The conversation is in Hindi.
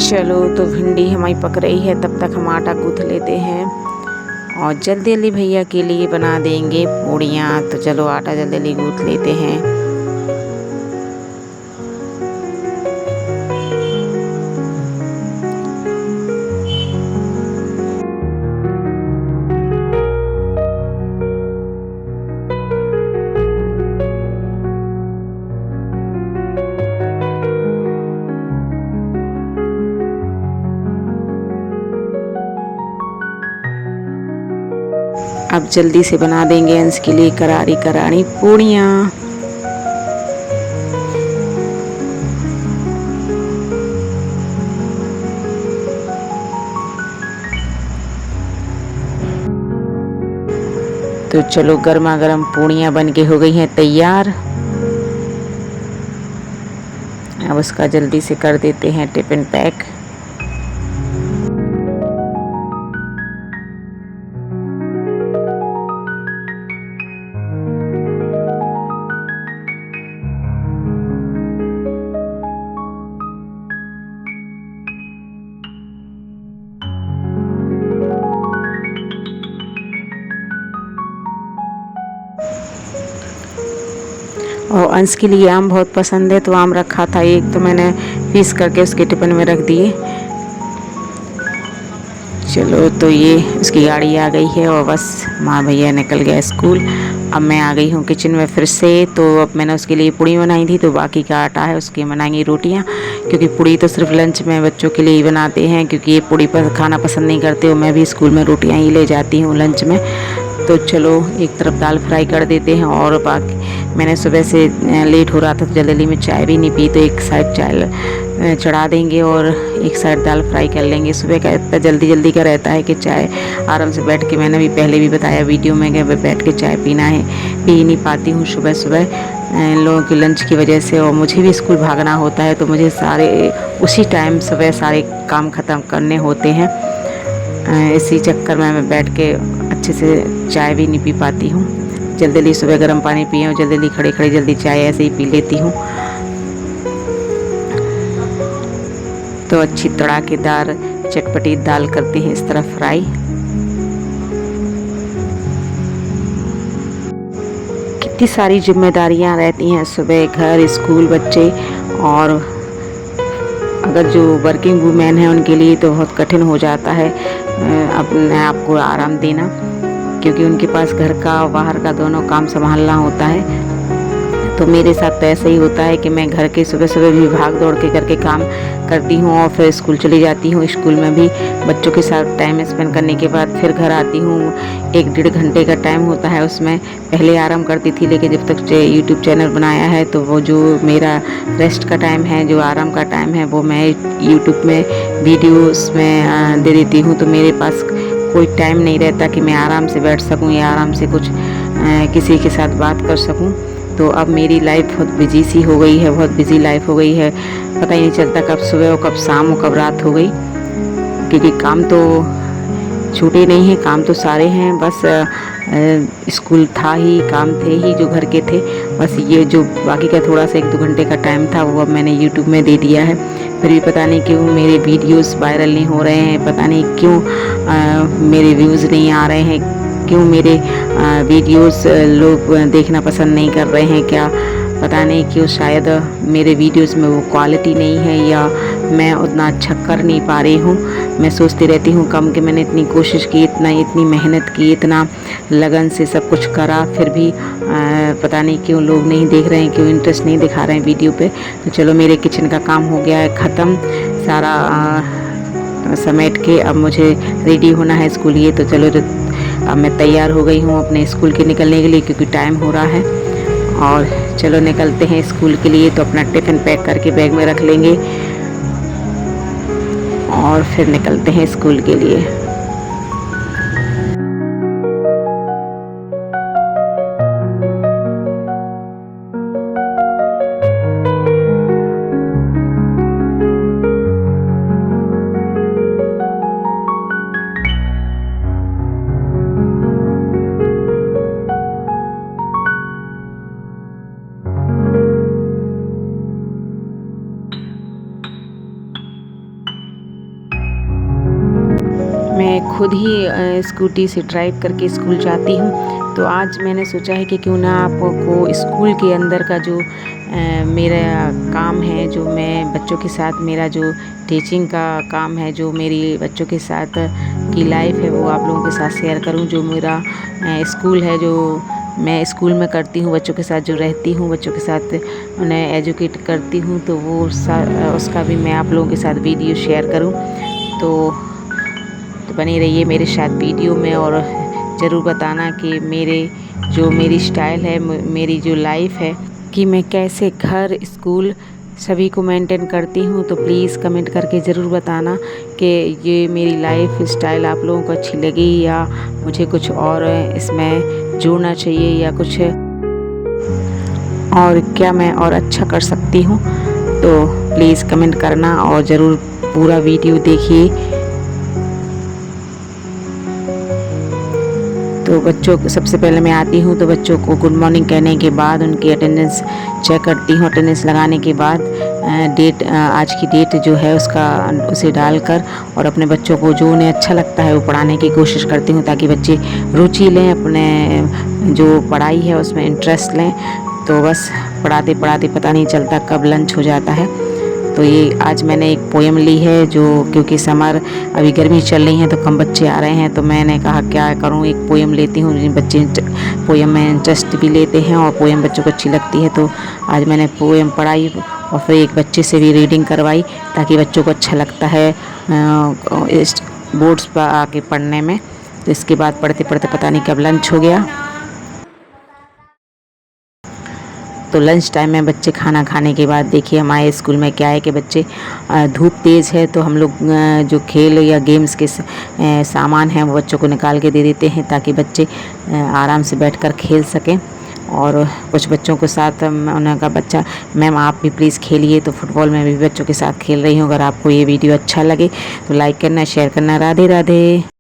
चलो तो भिंडी हमारी पक रही है, तब तक हम आटा गूँथ लेते हैं और जल्दी जल्दी भैया के लिए बना देंगे पूड़ियाँ। तो चलो आटा जल्दी जल्दी गूँथ लेते हैं। अब जल्दी से बना देंगे अंश के लिए करारी करारी पूड़ियाँ। तो चलो गर्मा गर्म पूड़ियाँ बन के हो गई हैं तैयार। अब उसका जल्दी से कर देते हैं टिफिन पैक। और अंश के लिए आम बहुत पसंद है, तो आम रखा था एक, तो मैंने पीस करके उसके टिफिन में रख दिए। चलो तो ये उसकी गाड़ी आ गई है और बस माँ भैया निकल गया स्कूल। अब मैं आ गई हूँ किचन में फिर से। तो अब मैंने उसके लिए पूड़ी बनाई थी, तो बाकी का आटा है उसकी बनाएंगी रोटियाँ, क्योंकि पूड़ी तो सिर्फ लंच में बच्चों के लिए ही बनाते हैं, क्योंकि ये पूड़ी पर खाना पसंद नहीं करते और मैं भी स्कूल में रोटियाँ ही ले जाती हूँ लंच में। तो चलो एक तरफ दाल फ्राई कर देते हैं और बाकी मैंने सुबह से लेट हो रहा था तो जल्दी में चाय भी नहीं पी, तो एक साइड चाय चढ़ा देंगे और एक साइड दाल फ्राई कर लेंगे। सुबह का इतना जल्दी जल्दी का रहता है कि चाय आराम से बैठ के, मैंने भी पहले भी बताया वीडियो में कि बैठ के चाय पीना है, पी नहीं पाती हूँ सुबह सुबह इन लोगों की लंच की वजह से, और मुझे भी स्कूल भागना होता है, तो मुझे सारे उसी टाइम सुबह सारे काम ख़त्म करने होते हैं। इसी चक्कर में मैं बैठ के अच्छे से चाय भी नहीं पी पाती हूँ। जल्दी जल्दी सुबह गर्म पानी पिए और जल्दी जल्दी खड़े खड़े जल्दी चाय ऐसे ही पी लेती हूँ। तो अच्छी तड़ाकेदार चटपटी दाल करते हैं इस तरह फ्राई। कितनी सारी जिम्मेदारियाँ रहती हैं सुबह, घर स्कूल बच्चे, और अगर जो वर्किंग वूमेन है उनके लिए तो बहुत कठिन हो जाता है अपने आप को आराम देना, क्योंकि उनके पास घर का बाहर का दोनों काम संभालना होता है। तो मेरे साथ तो ऐसा ही होता है कि मैं घर के सुबह सुबह भी भाग दौड़ के करके काम करती हूँ और फिर स्कूल चली जाती हूँ। स्कूल में भी बच्चों के साथ टाइम स्पेंड करने के बाद फिर घर आती हूँ। 1-1.5 घंटे का टाइम होता है, उसमें पहले आराम करती थी, लेकिन जब तक यूट्यूब चैनल बनाया है तो वो जो मेरा रेस्ट का टाइम है, जो आराम का टाइम है, वो मैं यूट्यूब में वीडियोस में दे देती हूँ। तो मेरे पास कोई टाइम नहीं रहता कि मैं आराम से बैठ सकूं या आराम से कुछ किसी के साथ बात कर सकूं। तो अब मेरी लाइफ बहुत बिजी सी हो गई है, बहुत बिजी लाइफ हो गई है, पता ही नहीं चलता कब सुबह हो, कब शाम हो, कब रात हो गई, क्योंकि काम तो छूटे नहीं हैं, काम तो सारे हैं। बस स्कूल था ही, काम थे ही जो घर के थे, बस ये जो बाकी का थोड़ा सा 1-2 घंटे का टाइम था वो अब मैंने यूट्यूब में दे दिया है। फिर भी पता नहीं क्यों मेरे वीडियोस वायरल नहीं हो रहे हैं, पता नहीं क्यों मेरे व्यूज़ नहीं आ रहे हैं, क्यों मेरे वीडियोस लोग देखना पसंद नहीं कर रहे हैं, क्या पता नहीं क्यों। शायद मेरे वीडियोस में वो क्वालिटी नहीं है या मैं उतना अच्छा कर नहीं पा रही हूँ। मैं सोचती रहती हूँ कम कि मैंने इतनी कोशिश की, इतनी मेहनत की, इतना लगन से सब कुछ करा, फिर भी पता नहीं क्यों लोग नहीं देख रहे हैं, क्यों इंटरेस्ट नहीं दिखा रहे हैं वीडियो पे। तो चलो मेरे किचन का काम हो गया है ख़त्म सारा समेट के, अब मुझे रेडी होना है स्कूल लिए। तो चलो अब मैं तैयार हो गई हूँ अपने स्कूल के निकलने के लिए, क्योंकि टाइम हो रहा है। और चलो निकलते हैं स्कूल के लिए। तो अपना टिफ़िन पैक करके बैग में रख लेंगे और फिर निकलते हैं स्कूल के लिए। खुद ही स्कूटी से ड्राइव करके स्कूल जाती हूँ। तो आज मैंने सोचा है कि क्यों ना आपको स्कूल के अंदर का जो मेरा काम है, जो मैं बच्चों के साथ मेरा जो टीचिंग का काम है, जो मेरी बच्चों के साथ की लाइफ है, वो आप लोगों के साथ शेयर करूं। जो मेरा स्कूल है, जो मैं स्कूल में करती हूँ, बच्चों के साथ जो रहती हूँ, बच्चों के साथ उन्हें एजुकेट करती हूँ, तो वो उसका भी मैं आप लोगों के साथ वीडियो शेयर करूँ। तो बने रहिए मेरे साथ वीडियो में, और ज़रूर बताना कि मेरी स्टाइल है, मेरी जो लाइफ है, कि मैं कैसे घर स्कूल सभी को मेंटेन करती हूँ। तो प्लीज़ कमेंट करके ज़रूर बताना कि ये मेरी लाइफ स्टाइल आप लोगों को अच्छी लगी, या मुझे कुछ और इसमें जोड़ना चाहिए, या कुछ और क्या मैं और अच्छा कर सकती हूँ। तो प्लीज़ कमेंट करना और ज़रूर पूरा वीडियो देखिए। तो बच्चों को सबसे पहले मैं आती हूँ तो बच्चों को गुड मॉर्निंग कहने के बाद उनकी अटेंडेंस चेक करती हूँ। अटेंडेंस लगाने के बाद आज की डेट जो है उसे डालकर, और अपने बच्चों को जो उन्हें अच्छा लगता है वो पढ़ाने की कोशिश करती हूँ, ताकि बच्चे रुचि लें, अपने जो पढ़ाई है उसमें इंटरेस्ट लें। तो बस पढ़ाते पढ़ाते पता नहीं चलता कब लंच हो जाता है। तो ये आज मैंने एक पोएम ली है, जो क्योंकि समर अभी गर्मी चल रही है तो कम बच्चे आ रहे हैं, तो मैंने कहा क्या करूँ, एक पोएम लेती हूँ। बच्चे पोएम में इंटरेस्ट भी लेते हैं और पोएम बच्चों को अच्छी लगती है। तो आज मैंने पोएम पढ़ाई और फिर एक बच्चे से भी रीडिंग करवाई, ताकि बच्चों को अच्छा लगता है इस बोर्ड्स पर आके पढ़ने में। तो इसके बाद पढ़ते पढ़ते पता नहीं कब लंच हो गया। तो लंच टाइम में बच्चे खाना खाने के बाद, देखिए हमारे स्कूल में क्या है कि बच्चे धूप तेज़ है तो हम लोग जो खेल या गेम्स के सामान हैं वो बच्चों को निकाल के दे देते हैं, ताकि बच्चे आराम से बैठकर खेल सकें। और कुछ बच्चों के साथ उन्होंने कहा बच्चा मैम आप भी प्लीज़ खेलिए, तो फुटबॉल में भी बच्चों के साथ खेल रही हूँ। अगर आपको ये वीडियो अच्छा लगे तो लाइक करना, शेयर करना। राधे राधे।